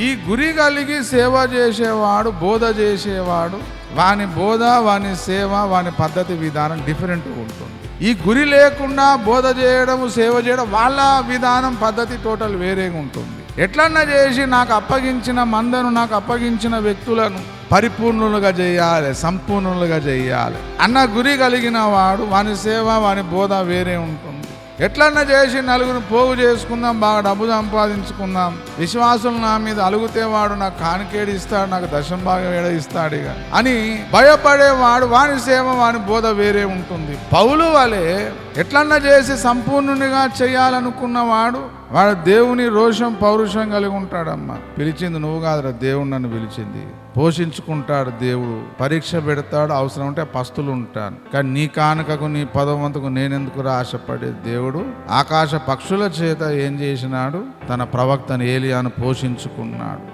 ఈ గురి కలిగి సేవ చేసేవాడు, బోధ చేసేవాడు, వాని బోధ, వాని సేవ, వాని పద్ధతి విధానం డిఫరెంట్గా ఉంటుంది. ఈ గురి లేకుండా బోధ చేయడం, సేవ చేయడం, వాళ్ళ విధానం పద్ధతి టోటల్ వేరేగా ఉంటుంది. ఎట్లన్నా చేసి నాకు అప్పగించిన మందను, నాకు అప్పగించిన వ్యక్తులను పరిపూర్ణులుగా చేయాలి, సంపూర్ణులుగా చేయాలి అన్న గురి కలిగిన వాడు, వాని సేవ, వాని బోధ వేరే ఉంటుంది. ఎట్లన్నా చేసి నలుగురు పోగు చేసుకుందాం, బాగా డబ్బు సంపాదించుకుందాం, విశ్వాసులు నా మీద అలుగుతే వాడు నాకు కానికేడు ఇస్తాడు, నాకు దశం భాగం ఏడ ఇస్తాడు ఇక అని భయపడేవాడు, వాని సేవ, వాని బోధ వేరే ఉంటుంది. పౌలు వలె ఎట్లన్నా చేసి సంపూర్ణునిగా చేయాలనుకున్నవాడు, వాడు దేవుని రోషం, పౌరుషం కలిగి ఉంటాడమ్మా. పిలిచింది నువ్వు కాదురా, దేవుడు నన్ను పిలిచింది. పోషించుకుంటాడు దేవుడు, పరీక్ష పెడతాడు, అవసరం ఉంటే పస్తులు ఉంటాను. కానీ నీ కానుకకు, నీ పదవంతుకు నేనెందుకు ఆశపడే దేవుడు ఆకాశ పక్షుల చేత ఏం చేసినాడు? తన ప్రవక్తను ఏలియాను పోషించుకున్నాడు.